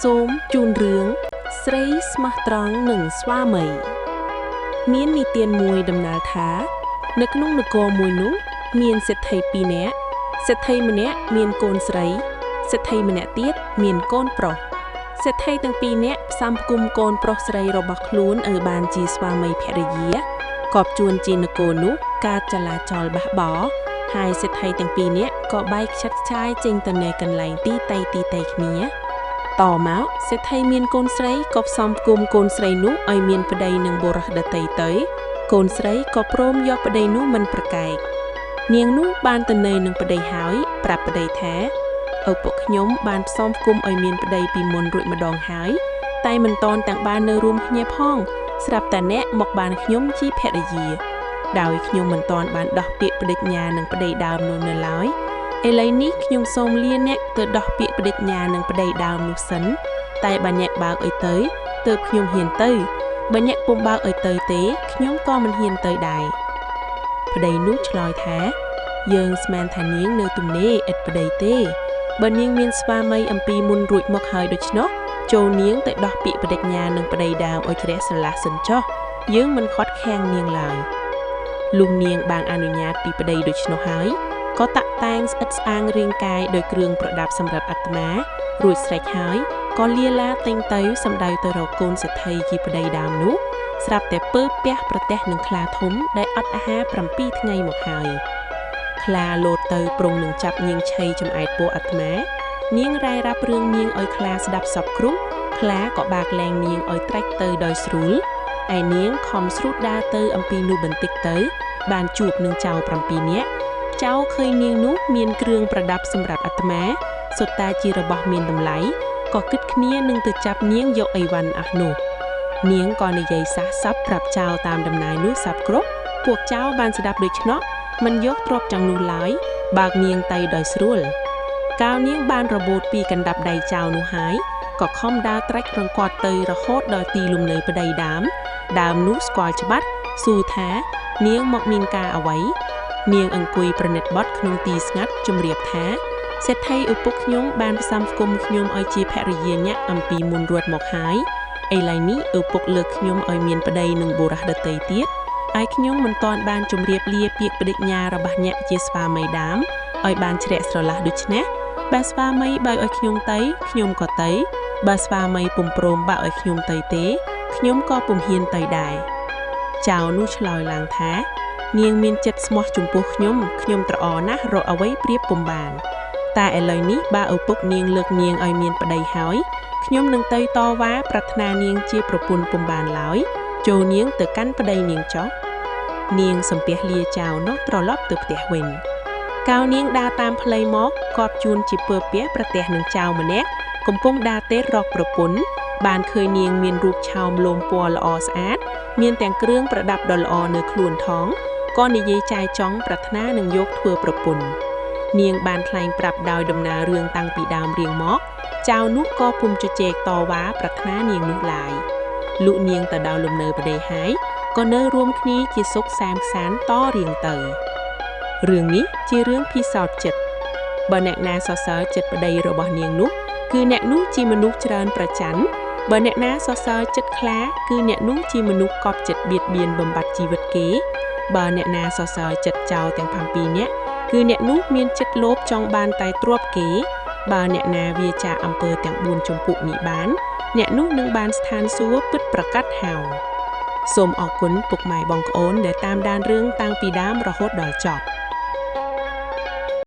សូមជូនរឿងស្រីស្មោះត្រង់និងស្វាមីមាននិទានមួយដំណាលថានៅក្នុងនគរមួយនោះមានសេដ្ឋីពីរនាក់សេដ្ឋីម្នាក់មានកូនស្រីសេដ្ឋីម្នាក់ទៀតមានកូនប្រុសសេដ្ឋីទាំងពីរនាក់ផ្សំផ្គុំកូនប្រុសស្រីរបស់ខ្លួនឲ្យបានជាស្វាមីភរិយាកប់ជួនជានគរនោះកើតចលាចលបះបោហើយសេដ្ឋីទាំងពីរនាក់ក៏បែកខ្ចាត់ខ្ចាយចេញទៅនៅកន្លែងទីតៃគ្នាតមកសេដ្ឋីមានកូនស្រីក៏ផ្សំផ្គុំកូនស្រីនោះឲ្យមានប្តីនឹងបុរសដទៃទៅកូនស្រីក៏ព្រមយកប្តីនោះមិនប្រកែកនាងនោះបានទៅនៅនឹងប្តីហើយប្រាប់ប្តីថាឪពុកខ្ញុំបានផ្សំផ្គុំឲ្យមានប្តីពីមុនរួចម្ដងហើយតែមិនតន់ទាំងបាននៅរួមគ្នាផងស្រាប់តែអ្នកមកបានខ្ញុំជាភរិយាដោយខ្ញុំមិនតន់បានដោះពាក្យបដិញ្ញានឹងប្តីដើមនោះនៅឡើយឥឡូវនេះខ្ញុំសូមលាអ្នកទៅដោះពាក្យបដិញ្ញានឹងប្តីដើមនោះសិនតែបើអ្នកបើកឲ្យទៅទើបខ្ញុំហ៊ានទៅបើអ្នកពុំបើកឲ្យទៅទេខ្ញុំក៏មិនហ៊ានទៅដែរប្តីនោះឆ្លើយថាយើងស្មានថានាងនៅទំនេរឥតប្តីទេបើនាងមានស្វាមីអំពីមុនរួចមកហើយដូច្នោះចូលនាងទៅដោះពាក្យបដិញ្ញានឹងប្តីដើមឲ្យជ្រះស្រឡះសិនចុះយើងមិនខត់ខាំងនាងឡើយលុះនាងបានអនុញ្ញាតពីប្តីដូច្នោះហើយក៏តាក់តែងស្អិតស្អាងរាងកាយដោយគ្រឿងប្រដាប់សម្រាប់អាត្មារួចស្រេចហើយក៏លាឡាទិញទៅសម្ដៅទៅរកកូនសេដ្ឋីជាប្តីដើមនោះស្រាប់តែពើពះប្រទះនឹងខ្លាធំដែលអត់អាហារ7ថ្ងៃមកហើយខ្លាលោតទៅប្រុងនឹងចាប់នាងឆីចំអែតពោះអាត្មានាងរ៉ាយរ៉ាប់រឿងនាងឲ្យខ្លាស្ដាប់សពគ្រប់ខ្លាក៏បាក់លែងនាងឲ្យត្រាច់ទៅដោយស្រួលឯនាងខំស្រូតដើរទៅអំពីនោះបន្តិចទៅបានជួបនឹងចៅ7នាក់ចៅឃើញនាងនោះមានគ្រឿងប្រដាប់សម្រាប់អាត្មាសុទ្ធតែជារបស់មានតម្លៃក៏គិតគ្នានឹងទៅចាប់នាងយកអីវ៉ាន់អស់នោះនាងក៏និយាយសះសប្រាប់ចៅតាមដំណើរនោះសប្គ្រប់ពួកចៅបានស្ដាប់ដូច្នោះមិនយកទ្រព្យទាំងនោះឡើយបើកនាងទៅដោយស្រួលកាលនាងបានរបូតពីកណ្ដាប់ដៃចៅនោះហើយក៏ខំដើរត្រាច់រង្គាត់ទៅរហូតដល់ទីលំនៅប្តីដើមនោះស្គាល់ច្បាស់សួរថានាងមកមានការអ្វីនាងអង្គុយប្រណិតបត់ក្នុងទីស្ងាត់ជម្រាបថាសេដ្ឋីឪពុកខ្ញុំបានផ្សំផ្គុំខ្ញុំឲ្យជាភរិយាញាក់អំពីមុនរត់មកហើយឥឡូវនេះឪពុកលើកខ្ញុំឲ្យមានប្តីនឹងបុរសដទៃទៀតហើយខ្ញុំមិនទាន់បានជម្រាបលាពាក្យបដិញ្ញារបស់ញាក់ជាស្វាមីដើមឲ្យបានជ្រះស្រឡះដូច្នេះបើស្វាមីបើឲ្យខ្ញុំទៅខ្ញុំក៏ទៅបើស្វាមីពុំព្រមបើឲ្យខ្ញុំទៅទេខ្ញុំក៏ពុំហ៊ានទៅដែរចៅនោះឆ្លើយឡើងថានាងមានចិត្តស្មោះចំពោះខ្ញុំត្រអណាស់រកអ្វីប្រៀបពុំបានតែឥឡូវនេះបើឪពុកនាងលើកនាងឲ្យមានប្តីហើយខ្ញុំនឹងទៅតវ៉ាប្រាថ្នានាងជាប្រពន្ធពុំបានឡើយចូលនាងទៅកាន់ប្តីនាងចុះនាងសំពះលាចៅនោះត្រឡប់ទៅផ្ទះវិញកាលនាងដើរតាមផ្លូវមកកប់ជួនជាពើពះប្រទះនឹងចៅម្នាក់កំពុងដើរទេររកប្រពន្ធបានឃើញនាងមានរូបឆោមលោមពណ៌ល្អស្អាតមានទាំងគ្រឿងប្រដាប់ដ៏ល្អនៅខ្លួនថងក៏និយាយចាយចង់ប្រាថ្នានឹងយកធ្វើប្រពន្ធនាងបានថ្លែងប្រាប់ដោយដំណើររឿងតាំងពីដើមរៀងមកចៅនោះក៏ពុំជជែកតវ៉ាប្រាថ្នានាងនោះឡើយលុនាងទៅដល់លំនៅប្តីហើយក៏នៅរួមគ្នាជាសុខសាន្តខ្សាន្តតរៀងទៅរឿងនេះជារឿងពិសោធន៍ចិត្តបើអ្នកណាសរសើរចិត្តប្តីរបស់នាងនោះគឺអ្នកនោះជាមនុស្សច្រើនប្រច័ណ្ឌបើអ្នកណាសរសើរចិត្តខ្លាគឺអ្នកនោះជាមនុស្សកប់ចិត្តបៀតបៀនបំបត្តិជីវិតគេបើអ្នកណាសរសើរចិត្តចោលទាំង7នាក់គឺអ្នកនោះមានចិត្តលោភចង់បានតែទ្រព្យគេបើអ្នកណាវាចាអំពើទាំង4ជំពូកនេះបានអ្នកនោះនឹងបានស្ថានសួគ៌ពិតប្រកបហៅសូមអរគុណពុកម៉ែបងប្អូនដែលតាមដានរឿងតាំងពីដើមរហូតដល់ចប់